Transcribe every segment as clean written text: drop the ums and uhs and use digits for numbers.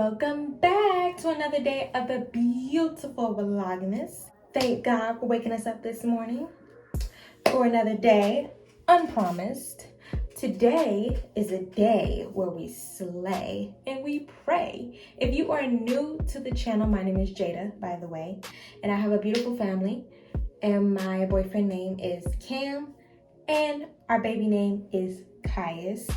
Welcome back to another day of the beautiful Vlogmas. Thank God for waking us up this morning for another day, unpromised. Today is a day where we slay and we pray. If you are new to the channel, my name is Jada, by the way, and I have a beautiful family, and my boyfriend name is Cam, and our baby name is Caius.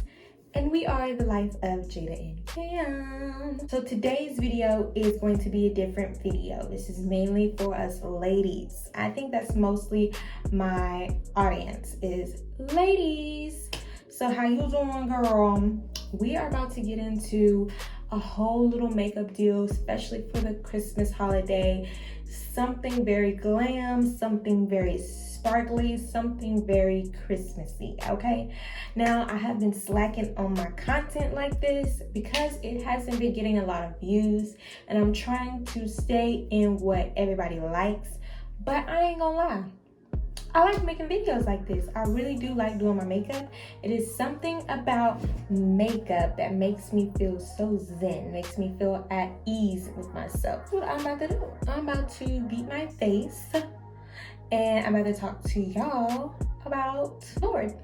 And we are the life of Jada and Cam. So today's video is going to be a different video. This is mainly for us ladies. I think that's mostly my audience is ladies. So how you doing, girl? We are about to get into a whole little makeup deal, especially for the Christmas holiday. Something very glam, something very sparkly, something very Christmassy, okay? Now, I have been slacking on my content like this because it hasn't been getting a lot of views, and I'm trying to stay in what everybody likes, but I ain't gonna lie. I like making videos like this. I really do like doing my makeup. It is something about makeup that makes me feel so zen, makes me feel at ease with myself. That's what I'm about to do. I'm about to beat my face and I'm about to talk to y'all about Lord.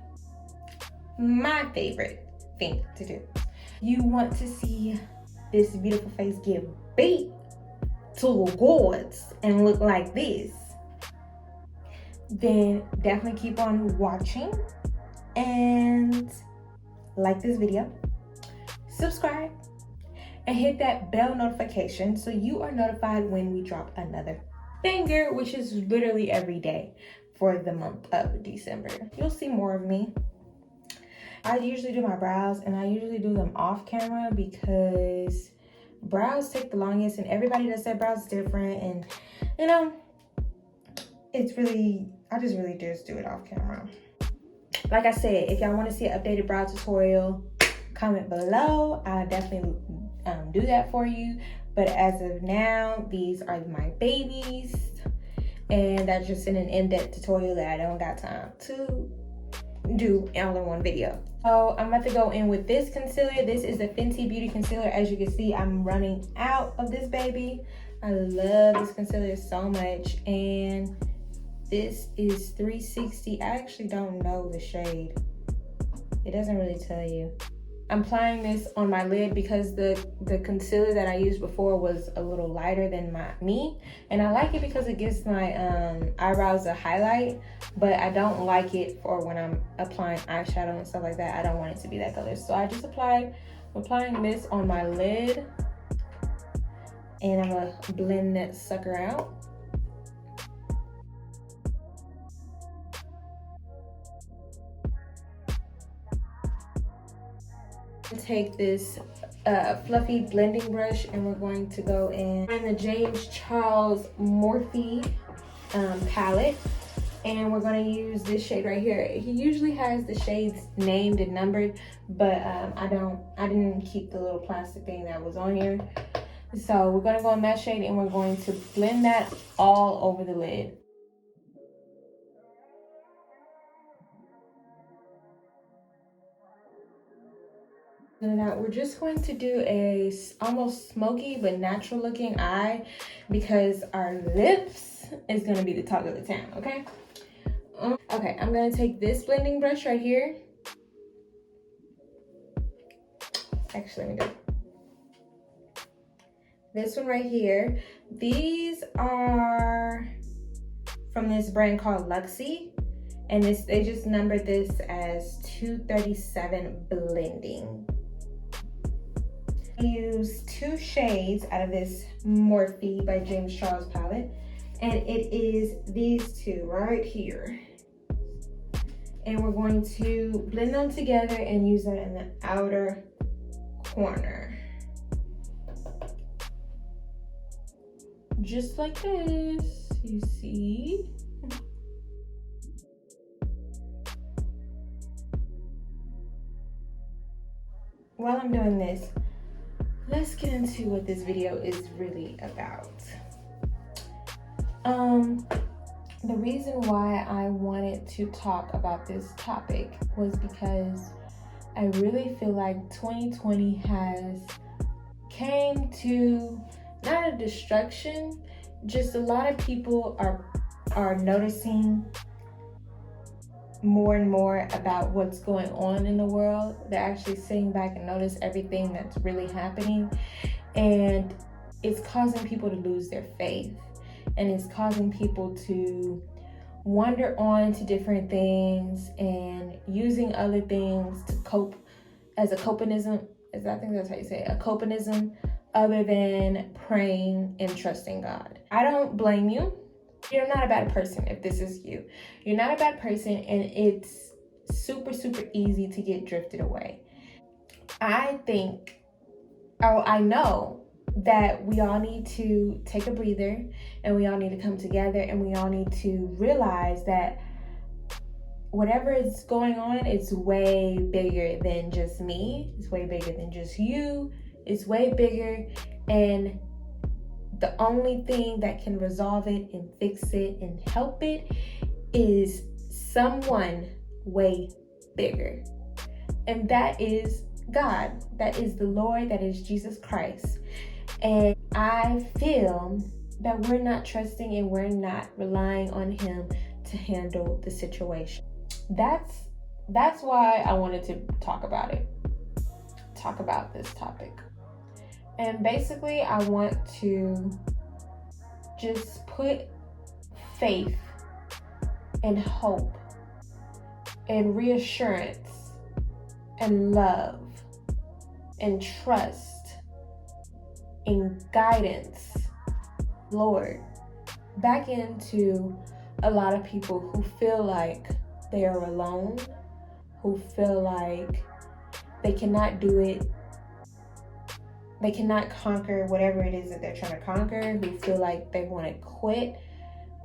My favorite thing to do. You want to see this beautiful face get beat to the gods and look like this, then definitely keep on watching and like this video, subscribe, and hit that bell notification so you are notified when we drop another banger, which is literally every day for the month of December. You'll see more of me. I usually do my brows, and I usually do them off camera because brows take the longest, and everybody does their brows different, and you know, it's really, I just really just do it off camera. Like I said, if y'all want to see an updated brow tutorial, comment below. I'll definitely do that for you. But as of now, these are my babies, and that's just in an in-depth tutorial that I don't got time to do all in one video. So I'm about to go in with this concealer. This is the Fenty Beauty concealer. As you can see, I'm running out of this baby. I love this concealer so much, and this is 360. I actually don't know the shade. It doesn't really tell you. I'm applying this on my lid because the concealer that I used before was a little lighter than me. And I like it because it gives my eyebrows a highlight, but I don't like it for when I'm applying eyeshadow and stuff like that. I don't want it to be that color. So I just applying this on my lid, and I'm gonna blend that sucker out. Take this fluffy blending brush, and we're going to go in the James Charles Morphe palette, and we're going to use this shade right here. He usually has the shades named and numbered, but I didn't keep the little plastic thing that was on here. So we're going to go in that shade, and we're going to blend that all over the lid. Now we're just going to do a almost smoky but natural looking eye because our lips is going to be the talk of the town, okay? Okay, I'm going to take this blending brush right here. Actually, let me do this one right here. These are from this brand called Luxie, and they just numbered this as 237 blending. I use 2 shades out of this Morphe by James Charles palette, and it is these 2 right here. And we're going to blend them together and use that in the outer corner. Just like this, you see? While I'm doing this, let's get into what this video is really about. The reason why I wanted to talk about this topic was because I really feel like 2020 has came to not a destruction, just a lot of people are noticing more and more about what's going on in the world. They're actually sitting back and notice everything that's really happening, and it's causing people to lose their faith, and it's causing people to wander on to different things and using other things to cope as a copinism. I think that's how you say it, a copinism, other than praying and trusting God. I don't blame you. You're not a bad person if this is you. You're not a bad person, and it's super, super easy to get drifted away. I know that we all need to take a breather, and we all need to come together, and we all need to realize that whatever is going on, it's way bigger than just me. It's way bigger than just you. It's way bigger, and the only thing that can resolve it and fix it and help it is someone way bigger. And that is God. That is the Lord. That is Jesus Christ. And I feel that we're not trusting and we're not relying on him to handle the situation. That's why I wanted to talk about this topic. And basically, I want to just put faith and hope and reassurance and love and trust and guidance, Lord, back into a lot of people who feel like they are alone, who feel like they cannot do it. They cannot conquer whatever it is that they're trying to conquer, who feel like they want to quit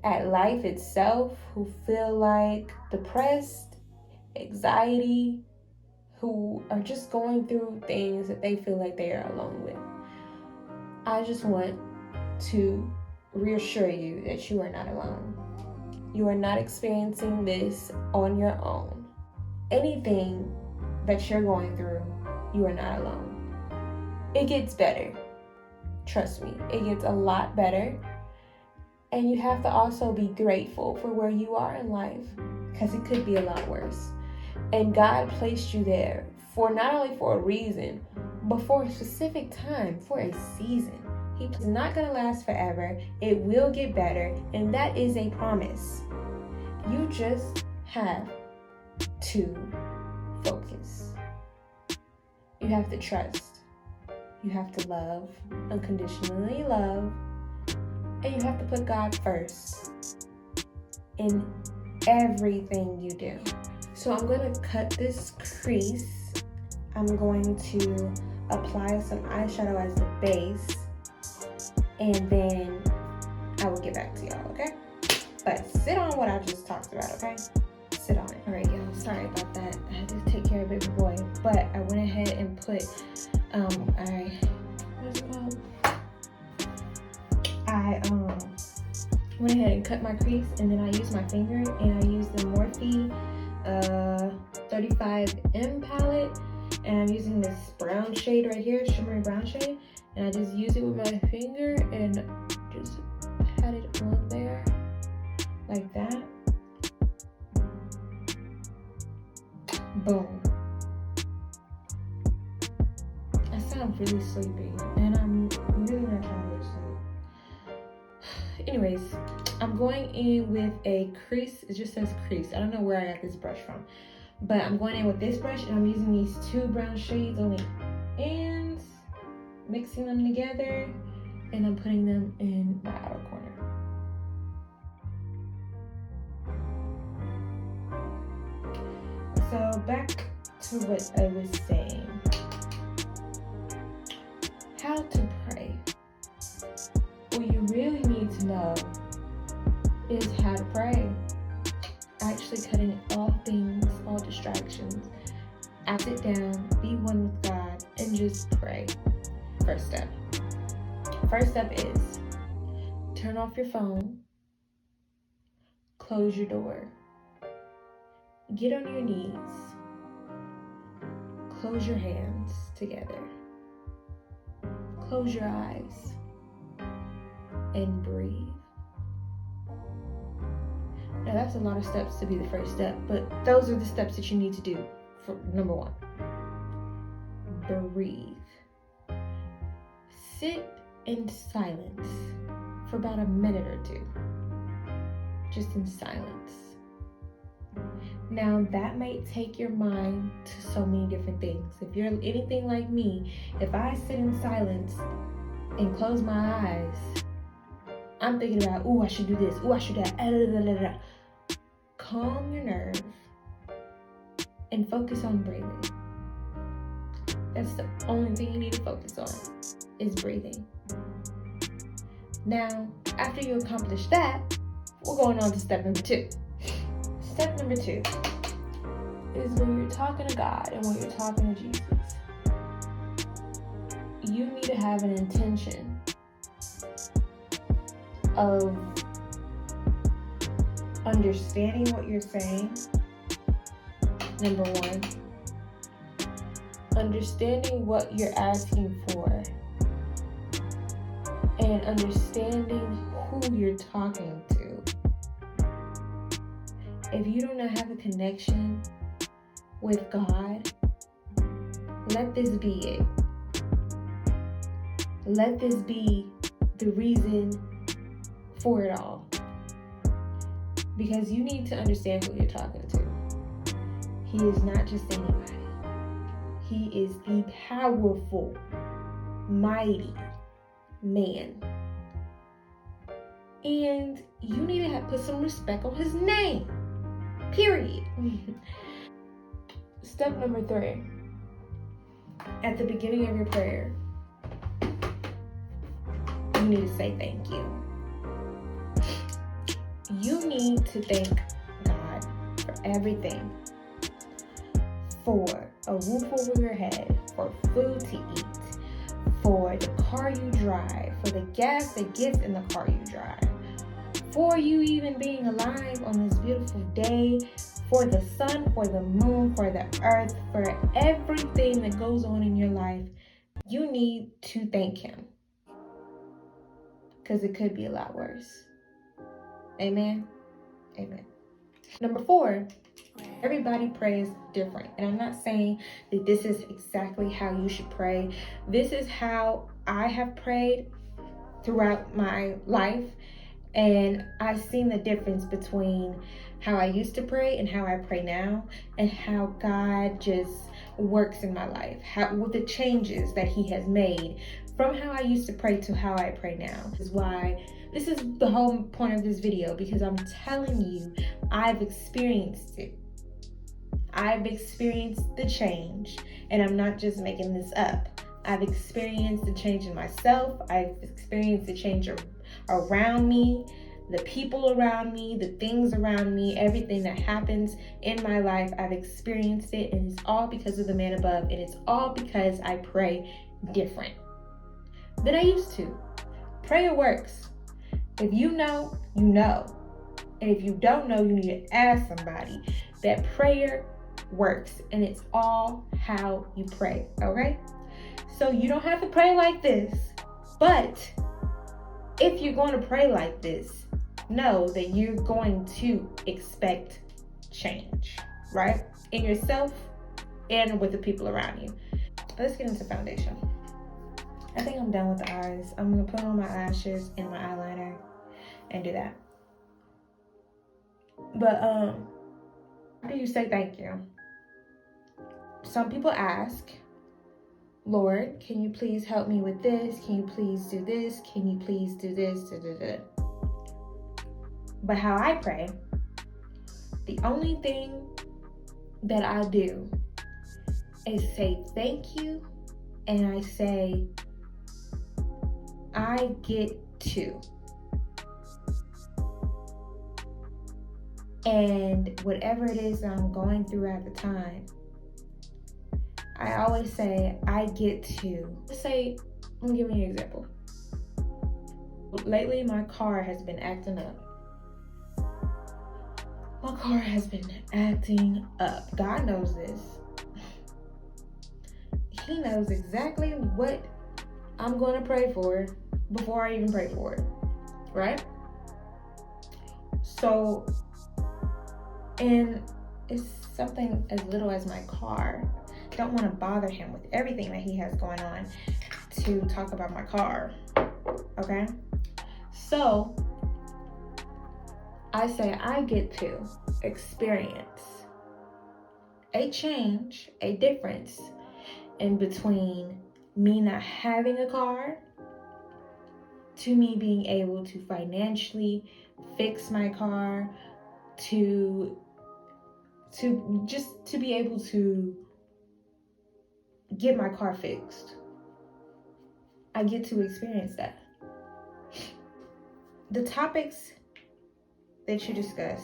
at life itself, who feel like depressed, anxiety, who are just going through things that they feel like they are alone with. I just want to reassure you that you are not alone. You are not experiencing this on your own. Anything that you're going through, you are not alone. It gets better. Trust me, it gets a lot better. And you have to also be grateful for where you are in life, because it could be a lot worse. And God placed you there for not only for a reason, but for a specific time, for a season. He's not going to last forever. It will get better, and that is a promise. You just have to focus. You have to trust. You have to love, unconditionally love, and you have to put God first in everything you do. So I'm going to cut this crease. I'm going to apply some eyeshadow as the base, and then I will get back to y'all, okay? But sit on what I just talked about, okay? Sit on it. All right, y'all, sorry about that. I had to take care of baby boy, but I went ahead and put I went ahead and cut my crease, and then I used my finger, and I used the Morphe 35M palette, and I'm using this brown shade right here, shimmery brown shade, and I just use it with my finger and just pat it on there like that. Boom. I sound really sleepy, and I'm really not trying to go to sleep. Anyways, I'm going in with a crease. It just says crease. I don't know where I got this brush from, but I'm going in with this brush, and I'm using these two brown shades on the ends, mixing them together, and I'm putting them in my outer corner. So back to what I was saying. How to pray. What you really need to know is how to pray. Actually cutting all things, all distractions. Sit down, be one with God, and just pray. First step. First step is turn off your phone, close your door, get on your knees, close your hands together, close your eyes and breathe. Now that's a lot of steps to be the first step, but those are the steps that you need to do for number one. Breathe. Sit in silence for about a minute or two. Just in silence. Now that might take your mind to so many different things. If you're anything like me, if I sit in silence and close my eyes, I'm thinking about, I should do this, I should do that. Calm your nerve and focus on breathing. That's the only thing you need to focus on, is breathing. Now, after you accomplish that, we're going on to step number 2. Step number 2 is when you're talking to God and when you're talking to Jesus, you need to have an intention of understanding what you're saying, number 1. Understanding what you're asking for, and understanding who you're talking to. If you do not have a connection with God, let this be it. Let this be the reason for it all. Because you need to understand who you're talking to. He is not just anybody. He is the powerful, mighty man. And you need to put some respect on his name. Period. Step number 3. At the beginning of your prayer, you need to say thank you. You need to thank God for everything. For a roof over your head, for food to eat, for the car you drive, for the gas that gets in the car you drive, for you even being alive on this beautiful day, for the sun, for the moon, for the earth, for everything that goes on in your life. You need to thank him, because it could be a lot worse. Amen. Amen. Number 4, everybody prays different. And I'm not saying that this is exactly how you should pray. This is how I have prayed throughout my life. And I've seen the difference between how I used to pray and how I pray now, and how God just works in my life, with the changes that he has made from how I used to pray to how I pray now. This is why this is the whole point of this video, because I'm telling you, I've experienced it. I've experienced the change, and I'm not just making this up. I've experienced the change in myself. I've experienced the change around me, the people around me, the things around me, everything that happens in my life. I've experienced it, and it's all because of the man above, and it's all because I pray different than I used to. Prayer works. If you know, you know. And if you don't know, you need to ask somebody. That prayer works, and it's all how you pray, okay? So you don't have to pray like this, but if you're going to pray like this, know that you're going to expect change, right? In yourself and with the people around you. Let's get into foundation. I think I'm done with the eyes. I'm going to put on my lashes and my eyeliner and do that. But how do you say thank you? Some people ask, Lord, can you please help me with this? Can you please do this? Can you please do this? Da, da, da. But how I pray, the only thing that I do is say thank you, and I say, I get to. And whatever it is that I'm going through at the time, I always say, I get to. Let's say, let me give you an example. Lately, my car has been acting up. My car has been acting up. God knows this. He knows exactly what I'm going to pray for it before I even pray for it, right? So, and it's something as little as my car. I don't want to bother him with everything that he has going on to talk about my car, okay? So, I say I get to experience a change, a difference in between me not having a car to me being able to financially fix my car, to be able to get my car fixed. I get to experience that. The topics that you discuss.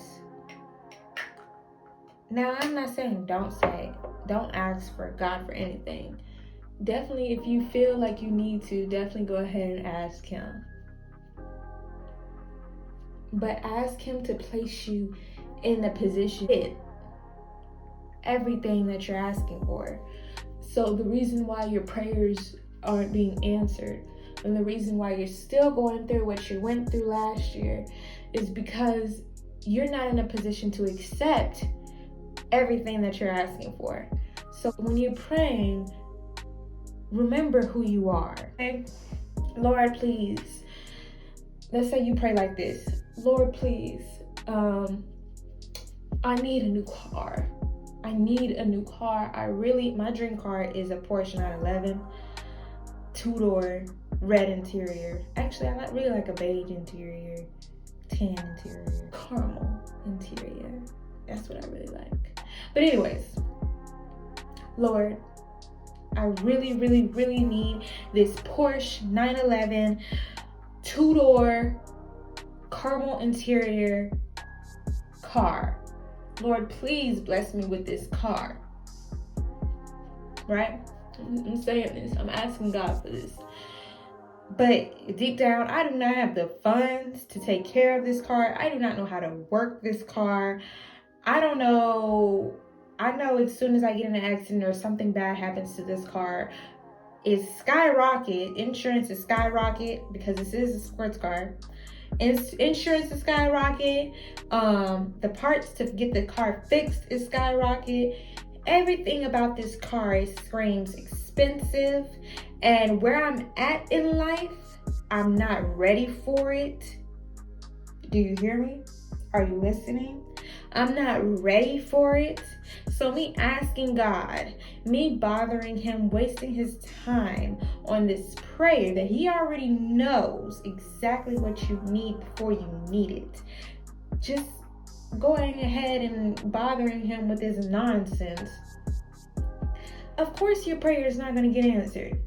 Now, I'm not saying don't ask for God for anything. Definitely, if you feel like you need to, definitely go ahead and ask him. But ask him to place you in the position to get everything that you're asking for. So the reason why your prayers aren't being answered, and the reason why you're still going through what you went through last year, is because you're not in a position to accept everything that you're asking for. So when you're praying, remember who you are. Okay? Lord, please. Let's say you pray like this. Lord, please. I need a new car. I need a new car. My dream car is a Porsche 911, 2-door, red interior. Actually, I really like a beige interior, tan interior, caramel interior. That's what I really like. But anyways, Lord, I really, really, really need this Porsche 911, 2-door, caramel interior car. Lord, please bless me with this car. Right? I'm saying this. I'm asking God for this. But deep down, I do not have the funds to take care of this car. I do not know how to work this car. I don't know. I know as soon as I get in an accident or something bad happens to this car, it's skyrocket. Insurance is skyrocket because this is a sports car. Insurance is skyrocket. The parts to get the car fixed is skyrocket. Everything about this car screams expensive. And where I'm at in life, I'm not ready for it. Do you hear me? Are you listening? I'm not ready for it. So me asking God, me bothering him, wasting his time on this prayer that he already knows exactly what you need before you need it. Just going ahead and bothering him with this nonsense. Of course your prayer is not going to get answered.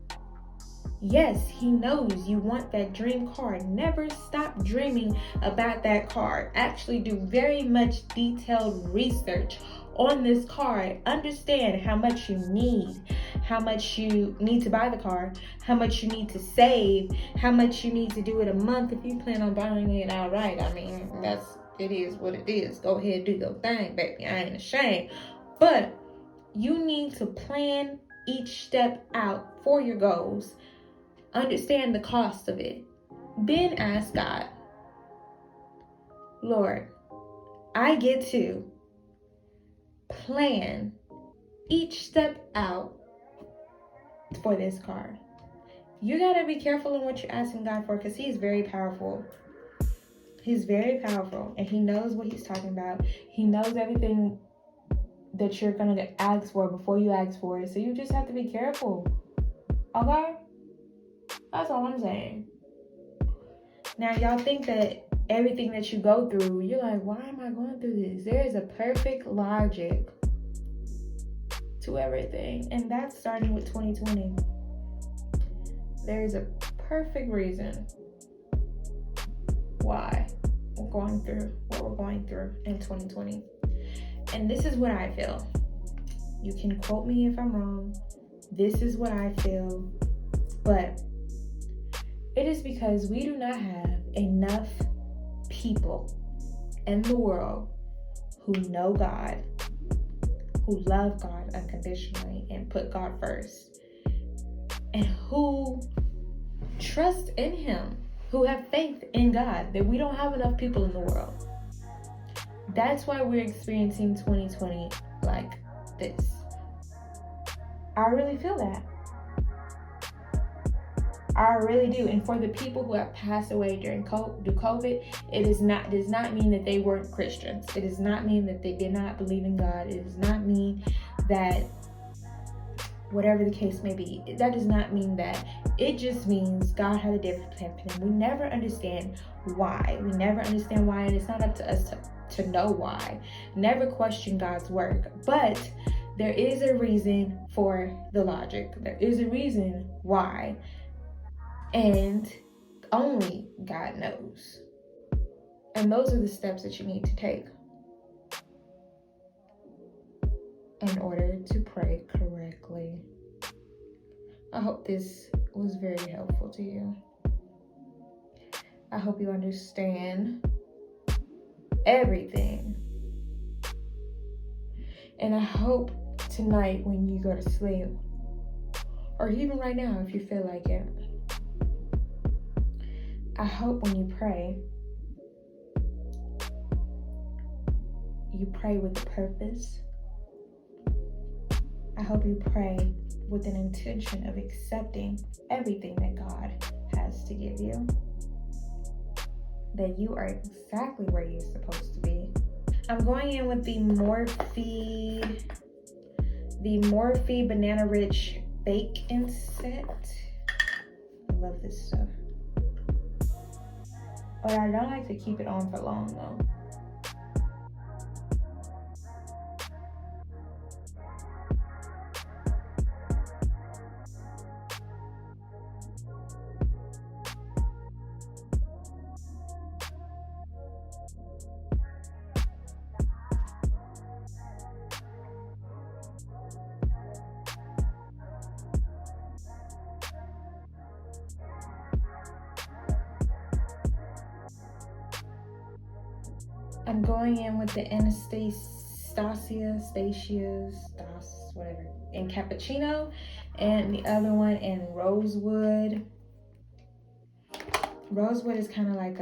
Yes, he knows you want that dream car. Never stop dreaming about that car. Actually do very much detailed research on this car. Understand how much you need, how much you need to buy the car, how much you need to save, how much you need to do it a month if you plan on buying it outright. I mean, it is what it is. Go ahead, do your thing, baby. I ain't ashamed. But you need to plan each step out for your goals. Understand the cost of it. Then ask God, Lord, I get to plan each step out for this car. You gotta be careful in what you're asking God for, because he's very powerful. He's very powerful, and he knows what he's talking about. He knows everything that you're gonna ask for before you ask for it. So you just have to be careful. Okay? That's all I'm saying. Now, y'all think that everything that you go through, you're like, why am I going through this? There is a perfect logic to everything. And that's starting with 2020. There is a perfect reason why we're going through what we're going through in 2020. And this is what I feel. You can quote me if I'm wrong. This is what I feel. But it is because we do not have enough people in the world who know God, who love God unconditionally and put God first, and who trust in him, who have faith in God, that we don't have enough people in the world. That's why we're experiencing 2020 like this. I really feel that. I really do. And for the people who have passed away during COVID, it does not mean that they weren't Christians. It does not mean that they did not believe in God. It does not mean that, whatever the case may be, that does not mean that. It just means God had a different plan for them. We never understand why. We never understand why, and it's not up to us to know why. Never question God's work. But there is a reason for the logic. There is a reason why. And only God knows. And those are the steps that you need to take in order to pray correctly. I hope this was very helpful to you. I hope you understand everything. And I hope tonight when you go to sleep, or even right now if you feel like it, I hope when you pray with a purpose. I hope you pray with an intention of accepting everything that God has to give you. That you are exactly where you're supposed to be. I'm going in with the Morphe Banana Rich Bake-In Set. I love this stuff. But I don't like to keep it on for long though. I'm going in with the whatever, in Cappuccino, and the other one in Rosewood. Rosewood is kind of like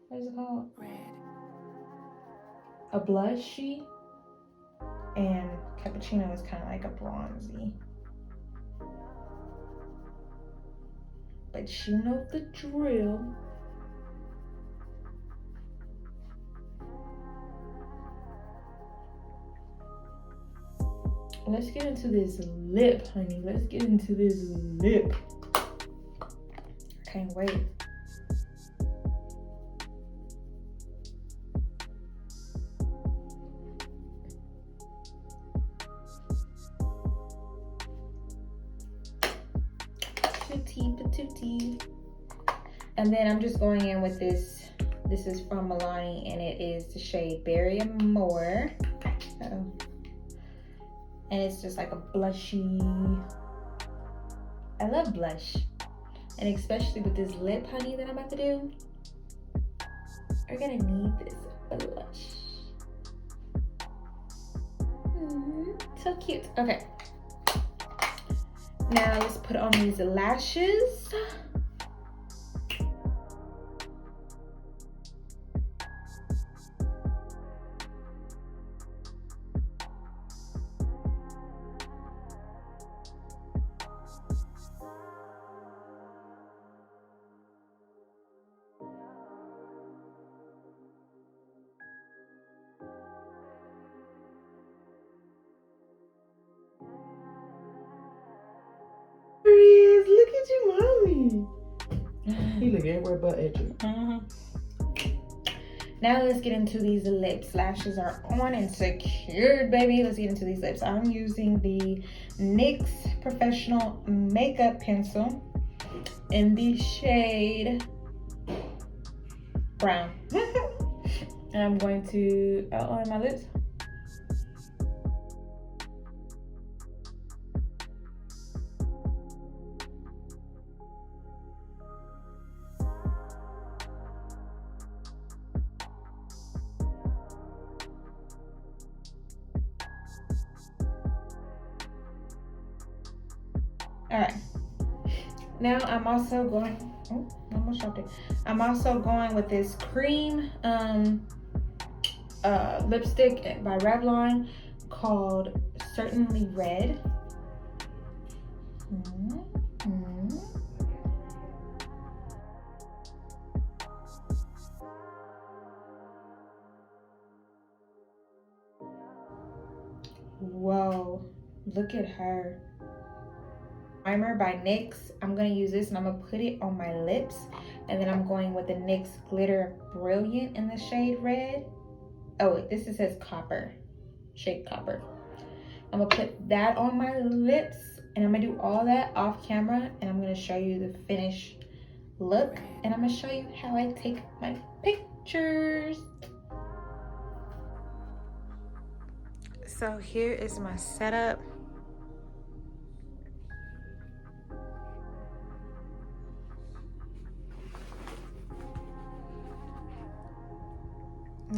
what is it called? A blushy, and Cappuccino is kind of like a bronzy. But you know the drill. Let's get into this lip, honey. Let's get into this lip. Can't wait. Patootie. And then I'm just going in with this. This is from Milani, and it is the shade Berry and More. Uh-oh. And it's just like a blushy. I love blush. And especially with this lip, honey, that I'm about to do. You're gonna need this blush. So cute. Okay. Now let's put on these lashes. Look at you, mommy. He look everywhere but at you. Now let's get into these lips. Lashes are on and secured, baby. Let's get into these lips. I'm using the NYX Professional Makeup Pencil in the shade Brown. And I'm going to outline my lips. All right. Now I'm also going. Oh, I almost dropped it. I'm also going with this cream lipstick by Revlon called Certainly Red. Whoa, look at her. Primer by NYX. I'm going to use this and I'm going to put it on my lips. And then I'm going with the NYX Glitter Brilliant in the shade Red. Oh, wait, this says Copper. Shade Copper. I'm going to put that on my lips. And I'm going to do all that off camera. And I'm going to show you the finished look. And I'm going to show you how I take my pictures. So here is my setup.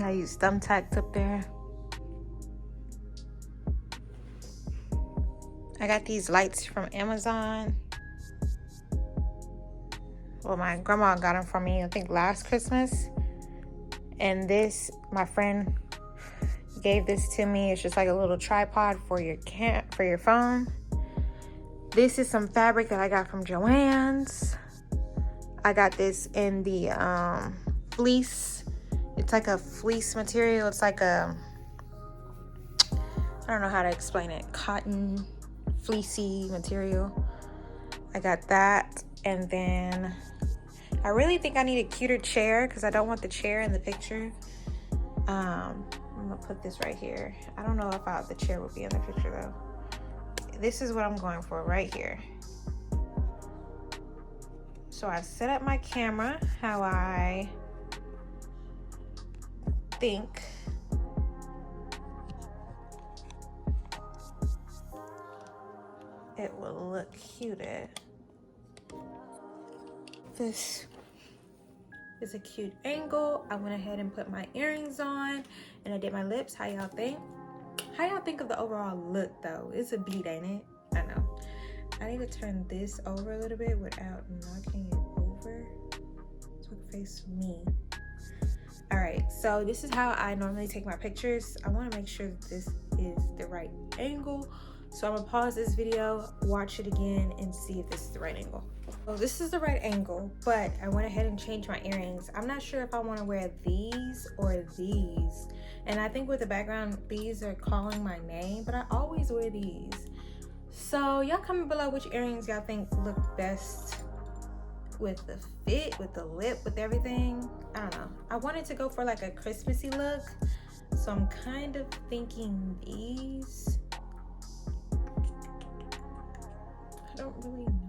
I use thumbtacks up there. I got these lights from Amazon. Well, my grandma got them for me, I think last Christmas. And this, my friend gave this to me. It's just like a little tripod for your phone. This is some fabric that I got from Joann's. I got this in the fleece. It's like a fleece material. It's like a, I don't know how to explain it. Cotton, fleecy material. I got that. And then I really think I need a cuter chair because I don't want the chair in the picture. I'm gonna put this right here. I don't know if the chair will be in the picture though. This is what I'm going for right here. So I set up my camera how I think it will look cuter. This is a cute angle. I went ahead and put my earrings on and I did my lips. How y'all think? How y'all think of the overall look though? It's a beat, ain't it? I know. I need to turn this over a little bit without knocking it over so it can face me. All right, so this is how I normally take my pictures. I want to make sure that this is the right angle. So I'm gonna pause this video, watch it again, and see if this is the right angle. So this is the right angle, but I went ahead and changed my earrings. I'm not sure if I want to wear these or these. And I think with the background, these are calling my name, but I always wear these. So y'all comment below which earrings y'all think look best with the fit, with the lip, with everything. I don't know. I wanted to go for like a Christmassy look. So I'm kind of thinking these. I don't really know.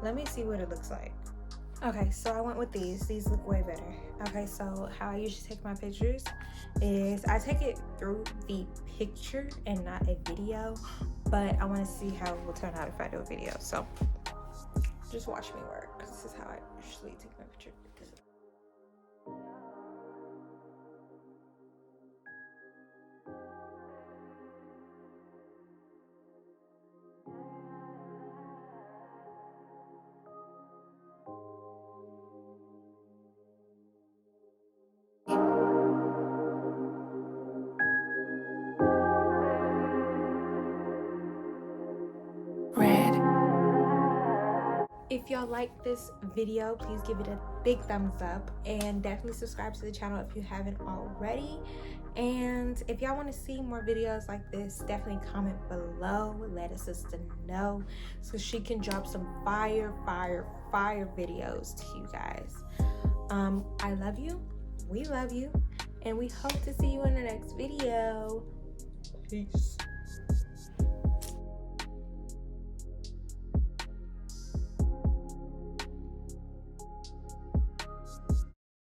Let me see what it looks like. Okay, so I went with these. These look way better. Okay, so how I usually take my pictures is I take it through the picture and not a video, but I want to see how it will turn out if I do a video. So just watch me work. This is how I usually take my picture. If y'all like this video, please give it a big thumbs up and definitely subscribe to the channel if you haven't already. And if y'all want to see more videos like this, definitely comment below. Let us sister know so she can drop some fire videos to you guys. I love you. We love you. And we hope to see you in the next video. Peace.